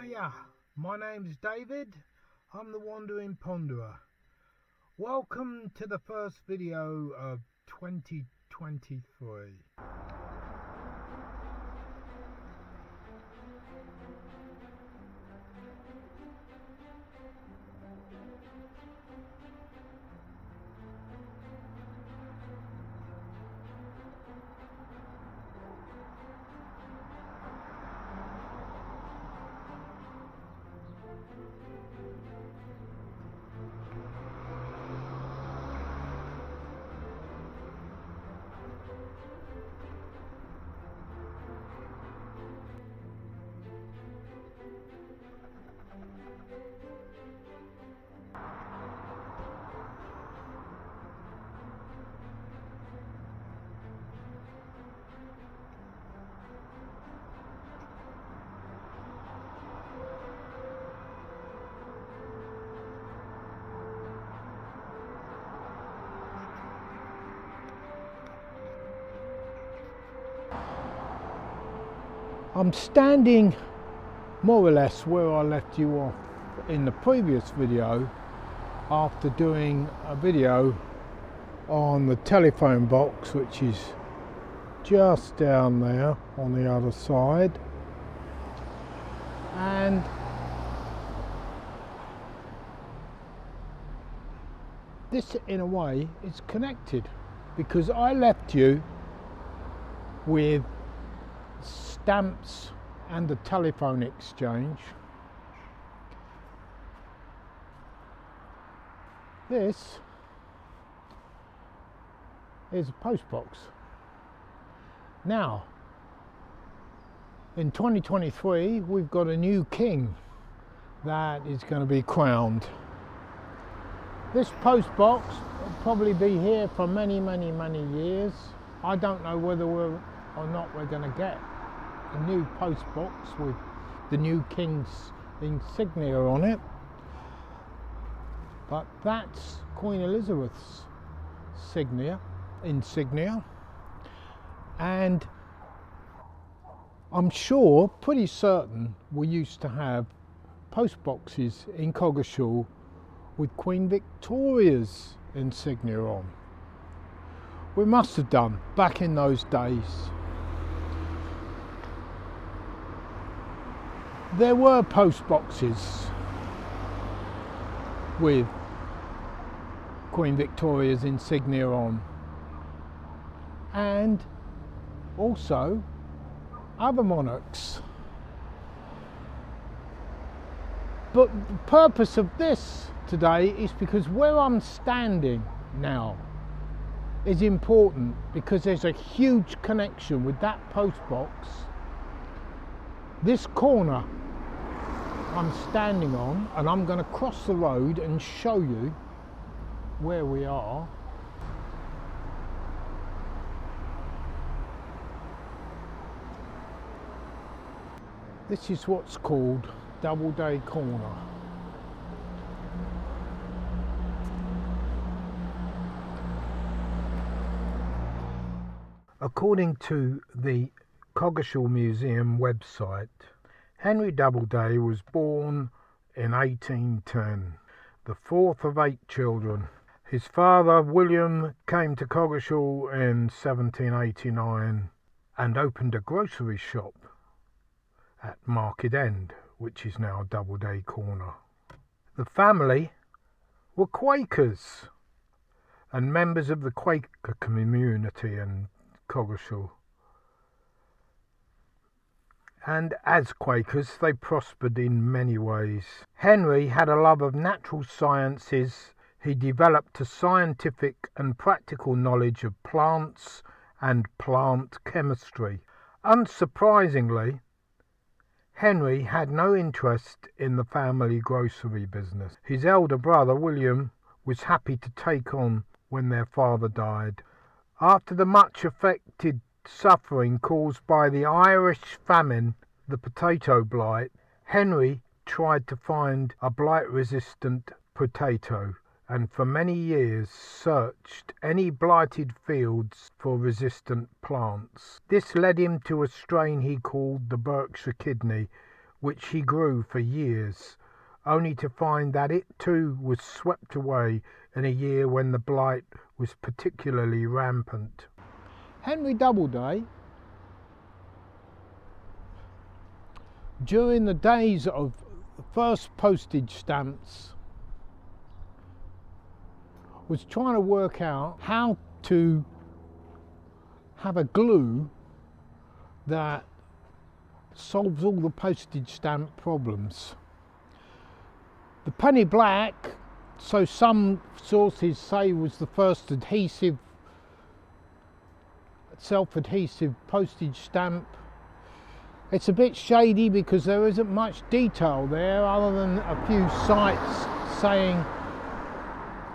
Hiya, my name's David. I'm the Wandering Ponderer. Welcome to the first video of 2023. I'm standing more or less where I left you off in the previous video after doing a video on the telephone box, which is just down there on the other side, and this in a way is connected because I left you with stamps and the telephone exchange. This is a post box. Now, in 2023, we've got a new king that is going to be crowned. This post box will probably be here for many years. I don't know whether we're going to get a new post box with the new king's insignia on it, but that's Queen Elizabeth's insignia, and I'm sure, pretty certain, we used to have post boxes in Coggeshall with Queen Victoria's insignia on. We must have done back in those days. There were post boxes with Queen Victoria's insignia on, and also other monarchs. But the purpose of this today is because where I'm standing now is important, because there's a huge connection with that post box. This corner I'm standing on, and I'm going to cross the road and show you where we are. This is what's called Doubleday Corner. According to the Coggeshall Museum website, Henry Doubleday was born in 1810, the fourth of 8 children. His father, William, came to Coggeshall in 1789 and opened a grocery shop at Market End, which is now Doubleday Corner. The family were Quakers and members of the Quaker community in Coggeshall. And as Quakers, they prospered in many ways. Henry had a love of natural sciences. He developed a scientific and practical knowledge of plants and plant chemistry. Unsurprisingly, Henry had no interest in the family grocery business. His elder brother, William, was happy to take on when their father died. After the much affected suffering caused by the Irish famine, the potato blight, Henry tried to find a blight-resistant potato, and for many years searched any blighted fields for resistant plants. This led him to a strain he called the Berkshire kidney, which he grew for years, only to find that it too was swept away in a year when the blight was particularly rampant. Henry Doubleday, during the days of the first postage stamps, was trying to work out how to have a glue that solves all the postage stamp problems. The penny black, so some sources say, was the first self-adhesive postage stamp. It's a bit shady because there isn't much detail there other than a few sites saying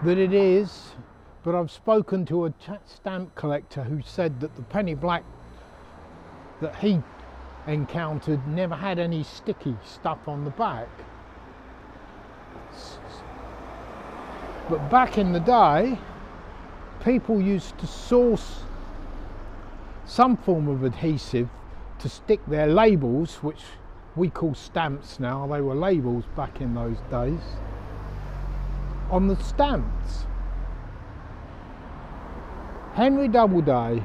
that it is, but I've spoken to a stamp collector who said that the penny black that he encountered never had any sticky stuff on the back. But back in the day, people used to source some form of adhesive to stick their labels, which we call stamps now, they were labels back in those days, on the stamps. Henry Doubleday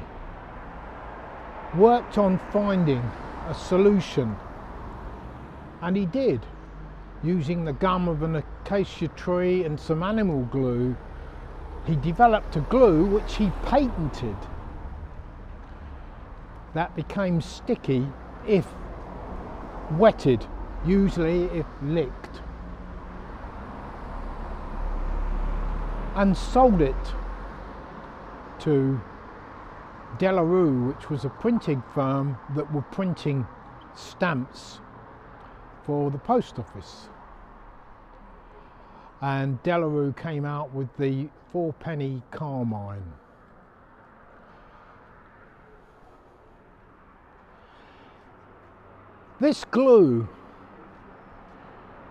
worked on finding a solution, and he did, using the gum of an acacia tree and some animal glue. He developed a glue which he patented that became sticky if wetted, usually if licked, and sold it to Disley, which was a printing firm that were printing stamps for the post office. And Disley came out with the 4-penny carmine. This glue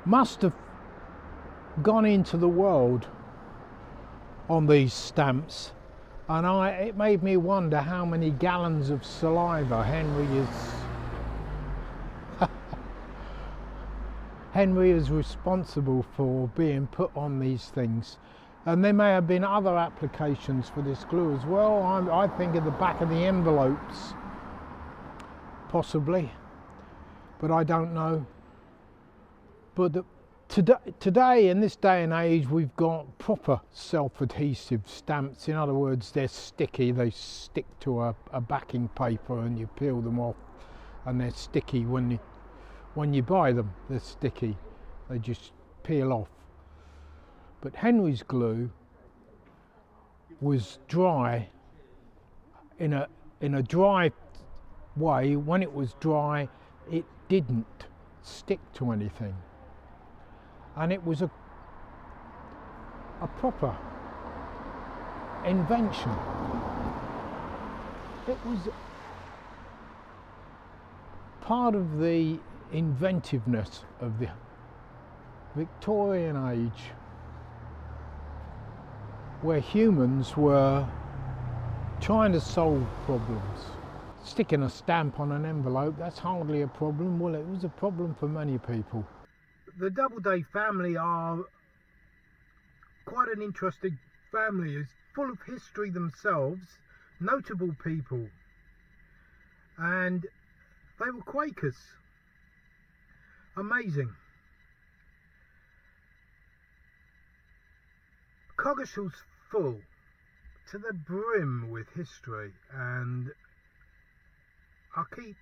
must have gone into the world on these stamps, and it made me wonder how many gallons of saliva Henry is responsible for being put on these things. And there may have been other applications for this glue as well. I think at the back of the envelopes, possibly, but I don't know. But today, in this day and age, we've got proper self-adhesive stamps. In other words, they're sticky, they stick to a backing paper and you peel them off, and they're sticky when you buy them. They're sticky, they just peel off. But Henry's glue was dry in a dry way. When it was dry, it didn't stick to anything, and it was a proper invention. It was part of the inventiveness of the Victorian age, where humans were trying to solve problems. Sticking a stamp on an envelope, that's hardly a problem. Well, it was a problem for many people. The Doubleday family are quite an interesting family. It's full of history themselves, notable people, and they were Quakers. Amazing. Coggeshall's full to the brim with history, and I'll keep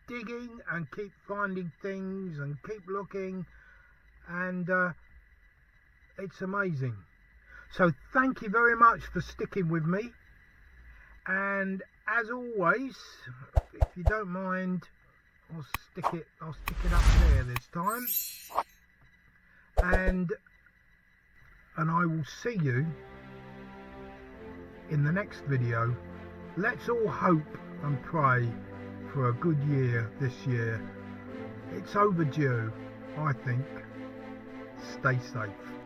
digging and keep finding things and keep looking, and it's amazing. So thank you very much for sticking with me, and as always, if you don't mind, I'll stick it up there this time, and I will see you in the next video. Let's all hope and pray for a good year this year. It's overdue, I think. Stay safe.